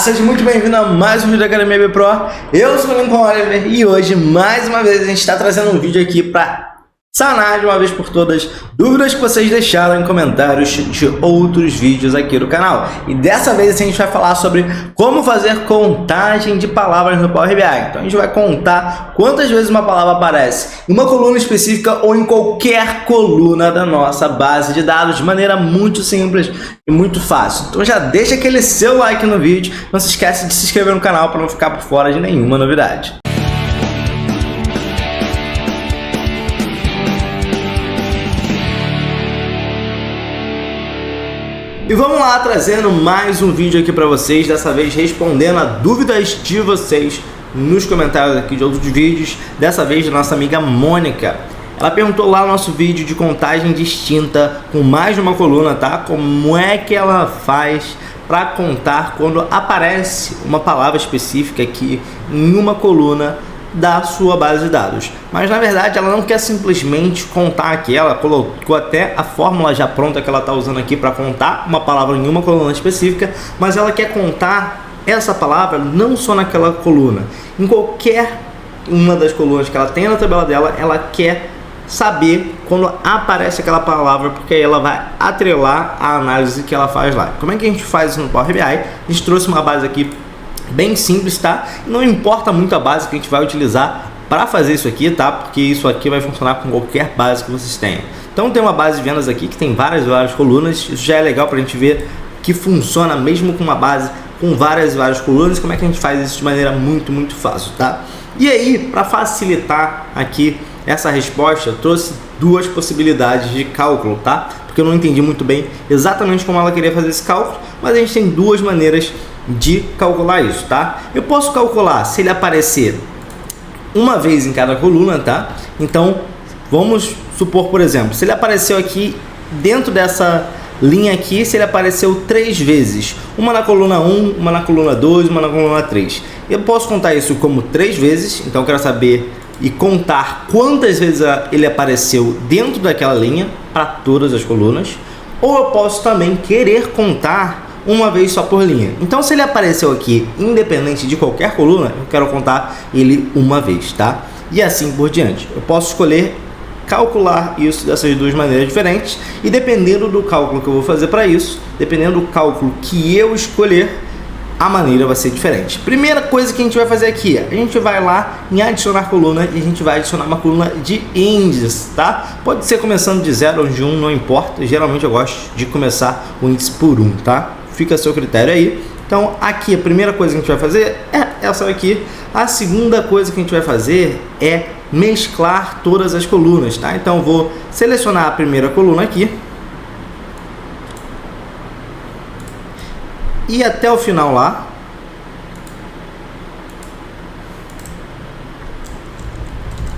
Seja muito bem-vindo a mais um vídeo da Academia B Pro. Eu sou o Lincoln Oliver e hoje, mais uma vez, a gente está trazendo um vídeo aqui para sanar de uma vez por todas dúvidas que vocês deixaram em comentários de outros vídeos aqui do canal. E dessa vez a gente vai falar sobre como fazer contagem de palavras no Power BI. Então a gente vai contar quantas vezes uma palavra aparece em uma coluna específica ou em qualquer coluna da nossa base de dados de maneira muito simples e muito fácil. Então já deixa aquele seu like no vídeo, não se esquece de se inscrever no canal para não ficar por fora de nenhuma novidade. E vamos lá, trazendo mais um vídeo aqui para vocês, dessa vez respondendo a dúvidas de vocês nos comentários aqui de outros vídeos, dessa vez da nossa amiga Mônica. Ela perguntou lá no nosso vídeo de contagem distinta com mais de uma coluna, tá? Como é que ela faz para contar quando aparece uma palavra específica aqui em uma coluna da sua base de dados. Mas na verdade ela não quer simplesmente contar aqui, ela colocou até a fórmula já pronta que ela está usando aqui para contar uma palavra em uma coluna específica, mas ela quer contar essa palavra não só naquela coluna, em qualquer uma das colunas que ela tem na tabela dela, ela quer saber quando aparece aquela palavra, porque aí ela vai atrelar a análise que ela faz lá. Como é que a gente faz isso no Power BI? A gente trouxe uma base aqui bem simples, tá? Não importa muito a base que a gente vai utilizar para fazer isso aqui, tá? Porque isso aqui vai funcionar com qualquer base que vocês tenham. Então tem uma base de vendas aqui que tem várias colunas. Isso já é legal para a gente ver que funciona mesmo com uma base com várias colunas. Como é que a gente faz isso de maneira muito fácil, tá? E aí, para facilitar aqui essa resposta, eu trouxe duas possibilidades de cálculo, tá? Porque eu não entendi muito bem exatamente como ela queria fazer esse cálculo, mas a gente tem duas maneiras de calcular isso, tá? Eu posso calcular se ele aparecer uma vez em cada coluna, tá? Então, vamos supor, por exemplo, se ele apareceu aqui dentro dessa linha aqui, se ele apareceu 3 vezes, uma na coluna 1, uma na coluna 2, uma na coluna 3. Eu posso contar isso como 3 vezes, então eu quero saber e contar quantas vezes ele apareceu dentro daquela linha para todas as colunas, ou eu posso também querer contar uma vez só por linha. Então se ele apareceu aqui independente de qualquer coluna, eu quero contar ele uma vez, tá? E assim por diante. Eu posso escolher calcular isso dessas duas maneiras diferentes, e dependendo do cálculo que eu vou fazer para isso, dependendo do cálculo que eu escolher, a maneira vai ser diferente. Primeira coisa que a gente vai fazer aqui, a gente vai lá em adicionar coluna e a gente vai adicionar uma coluna de índice, tá? Pode ser começando de 0 ou de 1, não importa. Geralmente eu gosto de começar o índice por 1, tá? Fica a seu critério aí. Então aqui a primeira coisa que a gente vai fazer é essa aqui. A segunda coisa que a gente vai fazer é mesclar todas as colunas, tá? Então eu vou selecionar a primeira coluna aqui e até o final lá,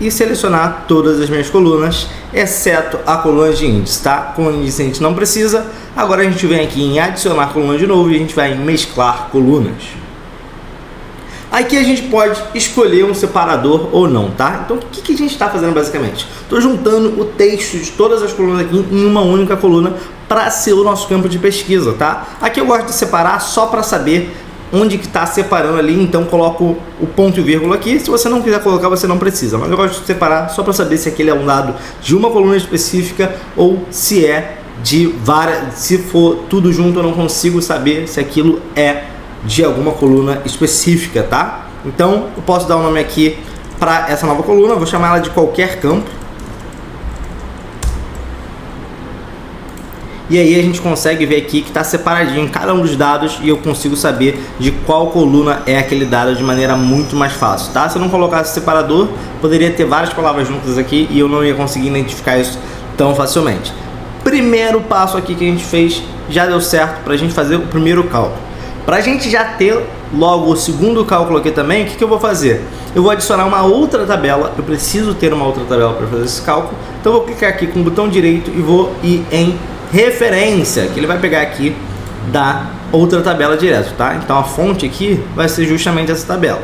e selecionar todas as minhas colunas, exceto a coluna de índice, tá? Coluna de índice a gente não precisa. Agora a gente vem aqui em adicionar coluna de novo e a gente vai em mesclar colunas. Aqui a gente pode escolher um separador ou não, tá? Então o que a gente está fazendo basicamente? Estou juntando o texto de todas as colunas aqui em uma única coluna para ser o nosso campo de pesquisa, tá? Aqui eu gosto de separar só para saber onde que está separando ali, então coloco o ponto e vírgula aqui. Se você não quiser colocar, você não precisa, mas eu gosto de separar só para saber se aquele é um dado de uma coluna específica ou se é de várias. Se for tudo junto, eu não consigo saber se aquilo é de alguma coluna específica, tá? Então eu posso dar um nome aqui para essa nova coluna, vou chamar ela de qualquer campo. E aí a gente consegue ver aqui que está separadinho cada um dos dados e eu consigo saber de qual coluna é aquele dado de maneira muito mais fácil, tá? Se eu não colocasse separador, poderia ter várias palavras juntas aqui e eu não ia conseguir identificar isso tão facilmente. Primeiro passo aqui que a gente fez já deu certo para a gente fazer o primeiro cálculo. Para a gente já ter logo o segundo cálculo aqui também, o que eu vou fazer? Eu vou adicionar uma outra tabela, eu preciso ter uma outra tabela para fazer esse cálculo, então eu vou clicar aqui com o botão direito e vou ir em referência, que ele vai pegar aqui da outra tabela direto, tá? Então a fonte aqui vai ser justamente essa tabela.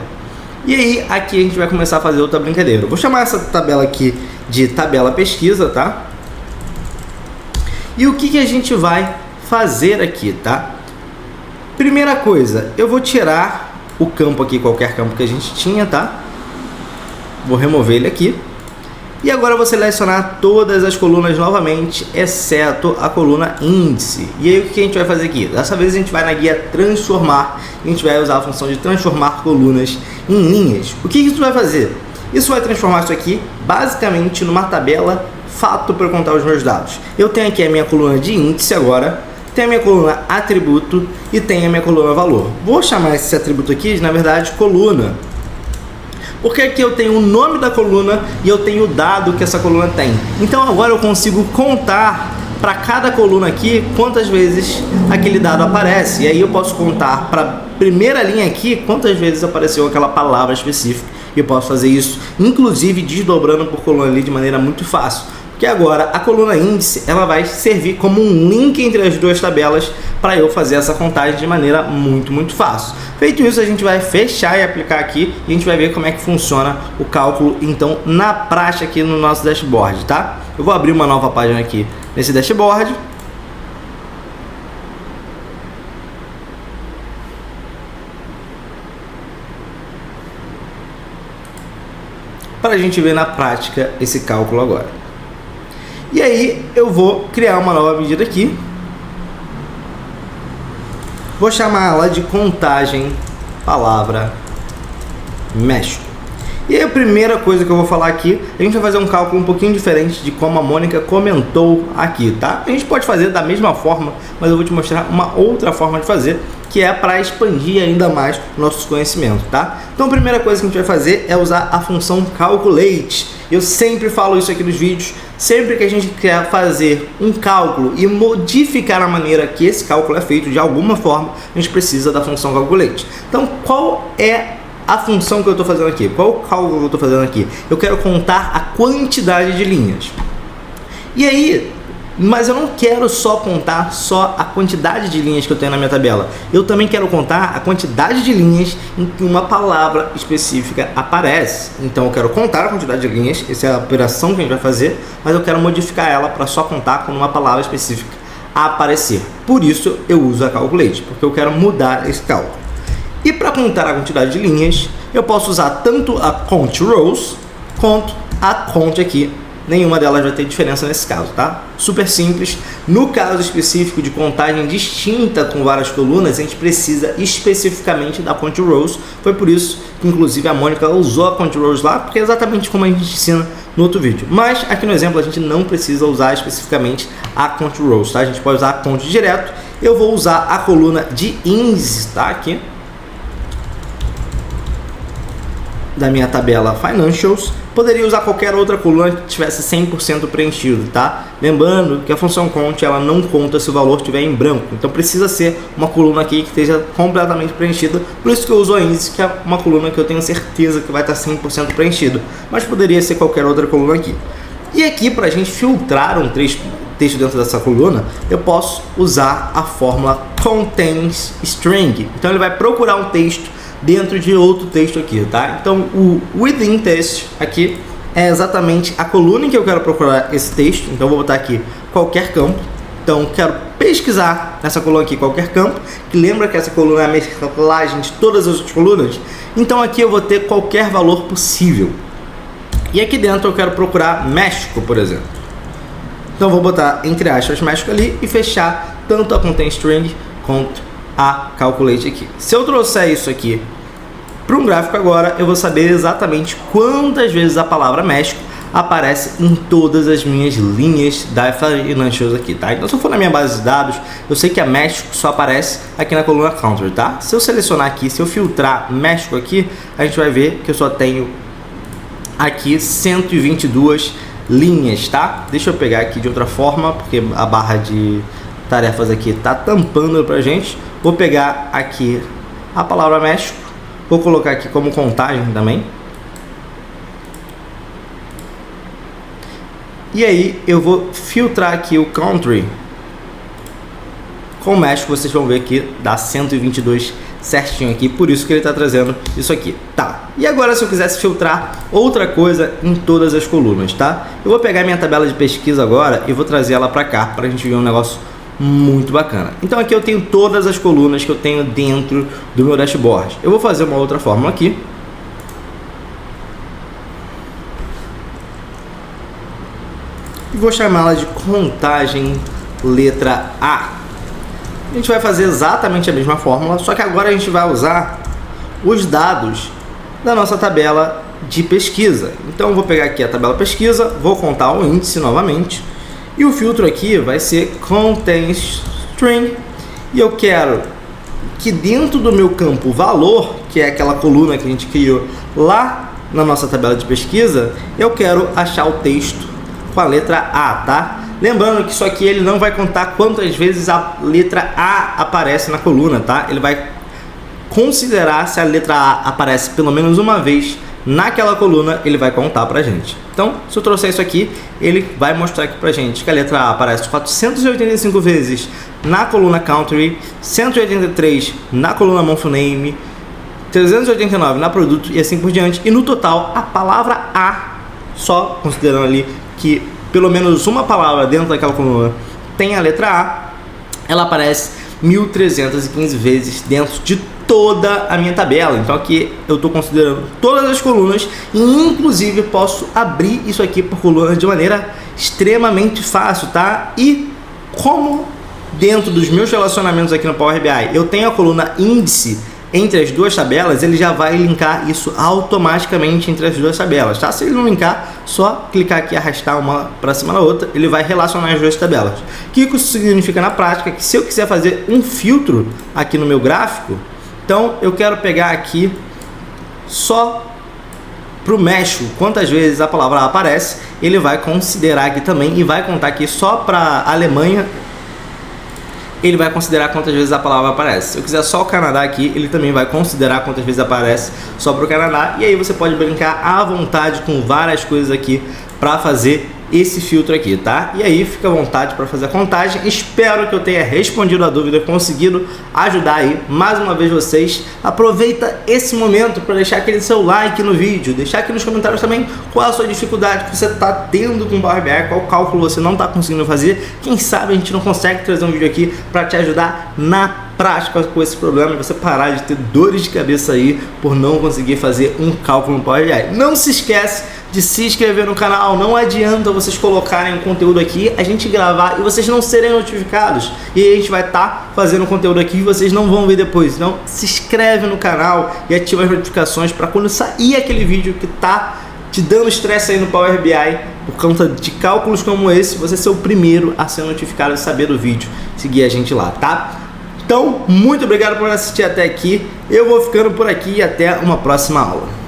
E aí aqui a gente vai começar a fazer outra brincadeira. Eu vou chamar essa tabela aqui de tabela pesquisa, tá? E o que a gente vai fazer aqui, tá? Primeira coisa, eu vou tirar o campo aqui, qualquer campo que a gente tinha, tá? Vou remover ele aqui. E agora eu vou selecionar todas as colunas novamente, exceto a coluna índice. E aí o que a gente vai fazer aqui? Dessa vez a gente vai na guia transformar, e a gente vai usar a função de transformar colunas em linhas. O que isso vai fazer? Isso vai transformar isso aqui basicamente numa tabela fato para contar os meus dados. Eu tenho aqui a minha coluna de índice agora, tenho a minha coluna atributo e tenho a minha coluna valor. Vou chamar esse atributo aqui de, na verdade, coluna. Porque aqui eu tenho o nome da coluna e eu tenho o dado que essa coluna tem. Então agora eu consigo contar para cada coluna aqui quantas vezes aquele dado aparece. E aí eu posso contar para a primeira linha aqui quantas vezes apareceu aquela palavra específica. E eu posso fazer isso, inclusive desdobrando por coluna ali de maneira muito fácil. Porque agora a coluna índice ela vai servir como um link entre as duas tabelas para eu fazer essa contagem de maneira muito fácil. Feito isso, a gente vai fechar e aplicar aqui e a gente vai ver como é que funciona o cálculo então na prática aqui no nosso dashboard, tá? Eu vou abrir uma nova página aqui nesse dashboard. Para a gente ver na prática esse cálculo agora. E aí eu vou criar uma nova medida aqui. Vou chamar ela de contagem palavra México. E aí a primeira coisa que eu vou falar aqui, a gente vai fazer um cálculo um pouquinho diferente de como a Mônica comentou aqui, tá? A gente pode fazer da mesma forma, mas eu vou te mostrar uma outra forma de fazer, que é para expandir ainda mais nossos conhecimentos, tá? Então a primeira coisa que a gente vai fazer é usar a função calculate. Eu sempre falo isso aqui nos vídeos, sempre que a gente quer fazer um cálculo e modificar a maneira que esse cálculo é feito de alguma forma, a gente precisa da função calculate. Então qual é a função que eu estou fazendo aqui? Qual o cálculo que eu estou fazendo aqui? Eu quero contar a quantidade de linhas. E aí, mas eu não quero só contar só a quantidade de linhas que eu tenho na minha tabela. Eu também quero contar a quantidade de linhas em que uma palavra específica aparece. Então eu quero contar a quantidade de linhas, essa é a operação que a gente vai fazer, mas eu quero modificar ela para só contar quando uma palavra específica aparecer. Por isso eu uso a calculate, porque eu quero mudar esse cálculo. E para contar a quantidade de linhas, eu posso usar tanto a count rows quanto a count aqui. Nenhuma delas vai ter diferença nesse caso, tá? Super simples. No caso específico de contagem distinta com várias colunas, a gente precisa especificamente da count rows. Foi por isso que, inclusive, a Mônica usou a count rows lá, porque é exatamente como a gente ensina no outro vídeo. Mas aqui no exemplo a gente não precisa usar especificamente a count rows, tá? A gente pode usar a count direto. Eu vou usar a coluna de índice, tá? Aqui da minha tabela Financials. Poderia usar qualquer outra coluna que tivesse 100% preenchido, tá? Lembrando que a função count ela não conta se o valor estiver em branco, então precisa ser uma coluna aqui que esteja completamente preenchida. Por isso que eu uso a índice, que é uma coluna que eu tenho certeza que vai estar 100% preenchida, mas poderia ser qualquer outra coluna aqui. E aqui, para a gente filtrar um texto dentro dessa coluna, eu posso usar a fórmula contains string. Então ele vai procurar um texto dentro de outro texto aqui, tá? Então o within text aqui é exatamente a coluna em que eu quero procurar esse texto. Então eu vou botar aqui qualquer campo. Então quero pesquisar nessa coluna aqui qualquer campo, que lembra que essa coluna é a mesclagem de todas as outras colunas. Então aqui eu vou ter qualquer valor possível. E aqui dentro eu quero procurar México, por exemplo. Então eu vou botar entre aspas México ali e fechar tanto a contain string quanto a calculate aqui. Se eu trouxer isso aqui para um gráfico agora, eu vou saber exatamente quantas vezes a palavra México aparece em todas as minhas linhas da Financials aqui, tá? Então se eu for na minha base de dados, eu sei que a México só aparece aqui na coluna Country, tá? Se eu selecionar aqui, se eu filtrar México aqui, a gente vai ver que eu só tenho aqui 122 linhas, tá? Deixa eu pegar aqui de outra forma, porque a barra de tarefas aqui tá tampando pra gente. Vou pegar aqui a palavra México, vou colocar aqui como contagem também. E aí eu vou filtrar aqui o country com o México, vocês vão ver que dá 122 certinho aqui, por isso que ele está trazendo isso aqui, tá? E agora se eu quisesse filtrar outra coisa em todas as colunas, tá? Eu vou pegar minha tabela de pesquisa agora e vou trazer ela para cá, para a gente ver um negócio muito bacana. Então aqui eu tenho todas as colunas que eu tenho dentro do meu dashboard. Eu vou fazer uma outra fórmula aqui. E vou chamá-la de contagem letra A. A gente vai fazer exatamente a mesma fórmula, só que agora a gente vai usar os dados da nossa tabela de pesquisa. Então eu vou pegar aqui a tabela pesquisa, vou contar o índice novamente, e o filtro aqui vai ser contains string, e eu quero que dentro do meu campo valor, que é aquela coluna que a gente criou lá na nossa tabela de pesquisa, eu quero achar o texto com a letra A, tá? Lembrando que isso aqui ele não vai contar quantas vezes a letra A aparece na coluna, tá? Ele vai considerar se a letra A aparece pelo menos uma vez naquela coluna, ele vai contar pra gente. Então, se eu trouxer isso aqui, ele vai mostrar aqui pra gente que a letra A aparece 485 vezes na coluna Country, 183 na coluna Month Name, 389 na produto e assim por diante. E no total, a palavra A, só considerando ali que pelo menos uma palavra dentro daquela coluna tem a letra A, ela aparece 1315 vezes dentro de toda a minha tabela. Então aqui eu estou considerando todas as colunas e inclusive posso abrir isso aqui por coluna de maneira extremamente fácil, tá? E como dentro dos meus relacionamentos aqui no Power BI eu tenho a coluna índice entre as duas tabelas, ele já vai linkar isso automaticamente entre as duas tabelas, tá? Se ele não linkar, só clicar aqui e arrastar uma para cima da outra, ele vai relacionar as duas tabelas. O que isso significa na prática? Que se eu quiser fazer um filtro aqui no meu gráfico, então eu quero pegar aqui só para o México, quantas vezes a palavra aparece, ele vai considerar aqui também e vai contar aqui só para a Alemanha, ele vai considerar quantas vezes a palavra aparece. Se eu quiser só o Canadá aqui, ele também vai considerar quantas vezes aparece só para o Canadá. E aí você pode brincar à vontade com várias coisas aqui para fazer esse filtro aqui, tá? E aí fica à vontade para fazer a contagem. Espero que eu tenha respondido a dúvida, conseguido ajudar aí mais uma vez vocês. Aproveita esse momento para deixar aquele seu like no vídeo, deixar aqui nos comentários também qual a sua dificuldade que você está tendo com o Power BI, qual cálculo você não está conseguindo fazer. Quem sabe a gente não consegue trazer um vídeo aqui para te ajudar na prática com esse problema, você parar de ter dores de cabeça aí por não conseguir fazer um cálculo no Power BI. Não se esquece de se inscrever no canal, não adianta vocês colocarem o conteúdo aqui, a gente gravar e vocês não serem notificados, e aí a gente vai estar fazendo conteúdo aqui e vocês não vão ver depois. Então se inscreve no canal e ativa as notificações para quando sair aquele vídeo que tá te dando estresse aí no Power BI por conta de cálculos como esse, você ser o primeiro a ser notificado e saber do vídeo, seguir a gente lá, tá? Então, muito obrigado por assistir até aqui, eu vou ficando por aqui e até uma próxima aula.